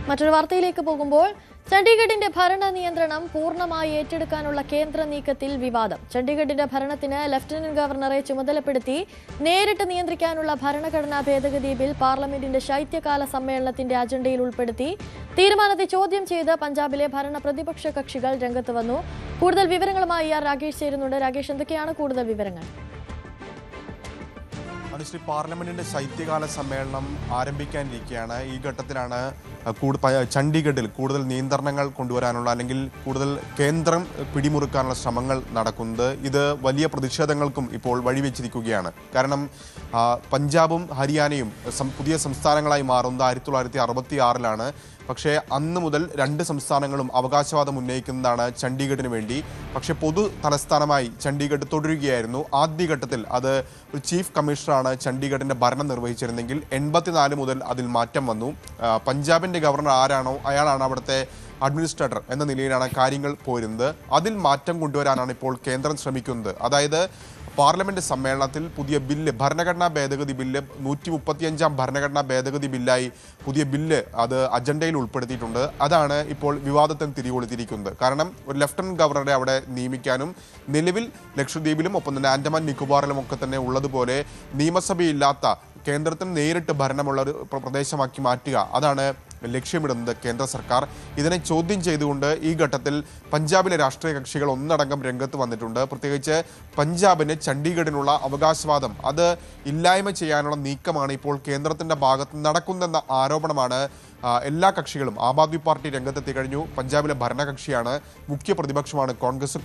മറ്റൊരു വാർത്തയിലേക്ക് പോകുമ്പോൾ ചണ്ഡീഗഡിന്റെ ഭരണ നിയന്ത്രണം പൂർണ്ണമായി ഏറ്റെടുക്കാനുള്ള കേന്ദ്ര നീക്കത്തിൽ വിവാദം. ചണ്ഡീഗഡിന്റെ ഭരണത്തിന് ലഫ്റ്റനന്റ് ഗവർണറെ ചുമതലപ്പെടുത്തി നേരിട്ട് നിയന്ത്രിക്കാനുള്ള ഭരണഘടനാ ഭേദഗതി ബിൽ പാർലമെന്റിന്റെ ശൈത്യകാല സമ്മേളനത്തിന്റെ അജണ്ടയിൽ ഉൾപ്പെടുത്തി. തീരുമാനത്തെ ചോദ്യം ചെയ്ത് പഞ്ചാബിലെ ഭരണ പ്രതിപക്ഷ കക്ഷികൾ രംഗത്ത് വന്നു. കൂടുതൽ വിവരങ്ങളുമായി രാകേഷ് ചേരുന്നുണ്ട്. രാകേഷ്, എന്തൊക്കെയാണ് കൂടുതൽ വിവരങ്ങൾ? അനുശ്രീ, പാർലമെന്റിന്റെ ശൈത്യകാല സമ്മേളനം ആരംഭിക്കാനിരിക്കുകയാണ്. ഈ ഘട്ടത്തിലാണ് ചണ്ഡീഗഡിൽ കൂടുതൽ നിയന്ത്രണങ്ങൾ കൊണ്ടുവരാനുള്ള അല്ലെങ്കിൽ കൂടുതൽ കേന്ദ്രം പിടിമുറുക്കാനുള്ള ശ്രമങ്ങൾ നടക്കുന്നത്. ഇത് വലിയ പ്രതിഷേധങ്ങൾക്കും ഇപ്പോൾ വഴിവെച്ചിരിക്കുകയാണ്. കാരണം പഞ്ചാബും ഹരിയാനയും പുതിയ സംസ്ഥാനങ്ങളായി മാറുന്നത് 1966-ലാണ്. പക്ഷേ അന്ന് മുതൽ രണ്ട് സംസ്ഥാനങ്ങളും അവകാശവാദം ഉന്നയിക്കുന്നതാണ് ചണ്ഡീഗഡിന് വേണ്ടി. പക്ഷേ പൊതു തലസ്ഥാനമായി ചണ്ഡീഗഡ് തുടരുകയായിരുന്നു. ആദ്യഘട്ടത്തിൽ അത് ഒരു ചീഫ് കമ്മീഷണറാണ് ചണ്ഡീഗഡിൻ്റെ ഭരണം നിർവഹിച്ചിരുന്നെങ്കിൽ 84 മുതൽ അതിൽ മാറ്റം വന്നു. പഞ്ചാബിൻ്റെ ഗവർണർ ആരാണോ അയാളാണ് അവിടുത്തെ അഡ്മിനിസ്ട്രേറ്റർ എന്ന നിലയിലാണ് കാര്യങ്ങൾ പോരുന്നത്. അതിൽ മാറ്റം കൊണ്ടുവരാനാണ് ഇപ്പോൾ കേന്ദ്രം ശ്രമിക്കുന്നത്. അതായത് പാർലമെന്റ് സമ്മേളനത്തിൽ പുതിയ ബില്ല്, ഭരണഘടനാ ഭേദഗതി ബില്ല്, 135-ാം ഭരണഘടനാ ഭേദഗതി ബില്ലായി പുതിയ ബില്ല് അത് അജണ്ടയിൽ ഉൾപ്പെടുത്തിയിട്ടുണ്ട്. അതാണ് ഇപ്പോൾ വിവാദത്തിന് തിരികൊളുത്തിയിരിക്കുന്നത്. കാരണം ഒരു ലഫ്റ്റനന്റ് ഗവർണറെ അവിടെ നിയമിക്കാനും നിലവിൽ ലക്ഷദ്വീപിലും ഒപ്പം തന്നെ ആൻഡമാൻ നിക്കോബാറിലും ഒക്കെ തന്നെ ഉള്ളതുപോലെ നിയമസഭയില്ലാത്ത കേന്ദ്രത്തിന് നേരിട്ട് ഭരണമുള്ള ഒരു പ്രദേശമാക്കി മാറ്റുക, അതാണ് ലക്ഷ്യമിടുന്നത് കേന്ദ്ര സർക്കാർ. ഇതിനെ ചോദ്യം ചെയ്തുകൊണ്ട് ഈ ഘട്ടത്തിൽ പഞ്ചാബിലെ രാഷ്ട്രീയ കക്ഷികൾ ഒന്നടങ്കം രംഗത്ത് വന്നിട്ടുണ്ട്. പ്രത്യേകിച്ച് പഞ്ചാബിന് ചണ്ഡീഗഡിനുള്ള അവകാശവാദം അത് ഇല്ലായ്മ ചെയ്യാനുള്ള നീക്കമാണ് ഇപ്പോൾ കേന്ദ്രത്തിൻ്റെ ഭാഗത്ത് നടക്കുന്നതെന്ന ആരോപണമാണ് എല്ലാ കക്ഷികളും. ആം ആദ്മി പാർട്ടി രംഗത്തെത്തി കഴിഞ്ഞു. പഞ്ചാബിലെ ഭരണകക്ഷിയാണ്, മുഖ്യ പ്രതിപക്ഷമാണ്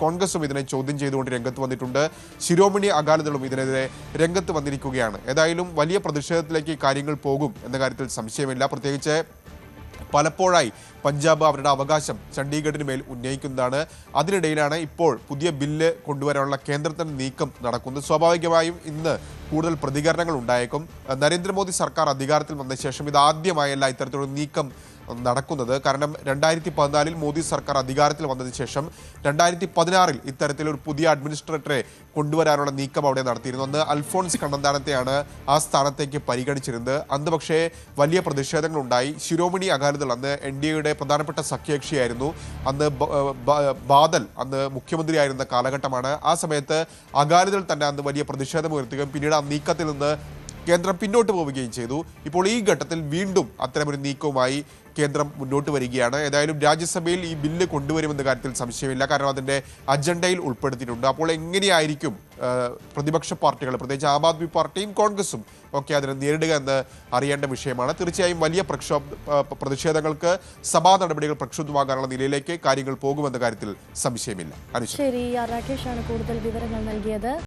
കോൺഗ്രസും ഇതിനെ ചോദ്യം ചെയ്തുകൊണ്ട് രംഗത്ത് വന്നിട്ടുണ്ട്. ശിരോമണി അകാലിദളും ഇതിനെതിരെ രംഗത്ത് വന്നിരിക്കുകയാണ്. ഏതായാലും വലിയ പ്രതിഷേധത്തിലേക്ക് കാര്യങ്ങൾ പോകും എന്ന കാര്യത്തിൽ സംശയമില്ല. പ്രത്യേകിച്ച് പലപ്പോഴായി പഞ്ചാബ് അവരുടെ അവകാശം ചണ്ഡീഗഡിന് മേൽ ഉന്നയിക്കുന്നതാണ്. അതിനിടയിലാണ് ഇപ്പോൾ പുതിയ ബില്ല് കൊണ്ടുവരാനുള്ള കേന്ദ്രത്തിന്റെ നീക്കം നടക്കുന്നത്. സ്വാഭാവികമായും ഇന്ന് കൂടുതൽ പ്രതികരണങ്ങൾ ഉണ്ടായേക്കും. നരേന്ദ്രമോദി സർക്കാർ അധികാരത്തിൽ വന്ന ശേഷം ഇതാദ്യമായല്ല ഇത്തരത്തിലുള്ള നീക്കം നടക്കുന്നത്. കാരണം 2014 മോദി സർക്കാർ അധികാരത്തിൽ വന്നതിന് ശേഷം 2016 ഇത്തരത്തിലൊരു പുതിയ അഡ്മിനിസ്ട്രേറ്ററെ കൊണ്ടുവരാനുള്ള നീക്കം അവിടെ നടത്തിയിരുന്നു. അന്ന് അൽഫോൺസ് കണ്ണന്താനത്തെയാണ് ആ സ്ഥാനത്തേക്ക് പരിഗണിച്ചിരുന്നത്. അന്ന് പക്ഷേ വലിയ പ്രതിഷേധങ്ങളുണ്ടായി. ശിരോമണി അകാലിദൾ അന്ന് NDAയുടെ പ്രധാനപ്പെട്ട സഖ്യകക്ഷിയായിരുന്നു. അന്ന് ബാദൽ അന്ന് മുഖ്യമന്ത്രിയായിരുന്ന കാലഘട്ടമാണ്. ആ സമയത്ത് അകാലിദൾ തന്നെ അന്ന് വലിയ പ്രതിഷേധം ഉയർത്തുകയും പിന്നീട് ആ നീക്കത്തിൽ നിന്ന് കേന്ദ്രം പിന്നോട്ട് പോവുകയും ചെയ്തു. ഇപ്പോൾ ഈ ഘട്ടത്തിൽ വീണ്ടും അത്തരമൊരു നീക്കവുമായി കേന്ദ്രം മുന്നോട്ട് വരികയാണ്. ഏതായാലും രാജ്യസഭയിൽ ഈ ബില്ല് കൊണ്ടുവരുമെന്ന കാര്യത്തിൽ സംശയമില്ല. കാരണം അതിൻ്റെ അജണ്ടയിൽ ഉൾപ്പെടുത്തിയിട്ടുണ്ട്. അപ്പോൾ എങ്ങനെയായിരിക്കും പ്രതിപക്ഷ പാർട്ടികൾ, പ്രത്യേകിച്ച് ആം ആദ്മി പാർട്ടിയും കോൺഗ്രസും ഒക്കെ അതിനെ നേരിടുക എന്ന് അറിയേണ്ട വിഷയമാണ്. തീർച്ചയായും വലിയ പ്രതിഷേധങ്ങൾക്ക് സഭാ നടപടികൾ പ്രക്ഷുബ്ധമാകാനുള്ള നിലയിലേക്ക് കാര്യങ്ങൾ പോകുമെന്ന കാര്യത്തിൽ സംശയമില്ല. ശരി, രാകേഷാണ് കൂടുതൽ വിവരങ്ങൾ നൽകിയത്.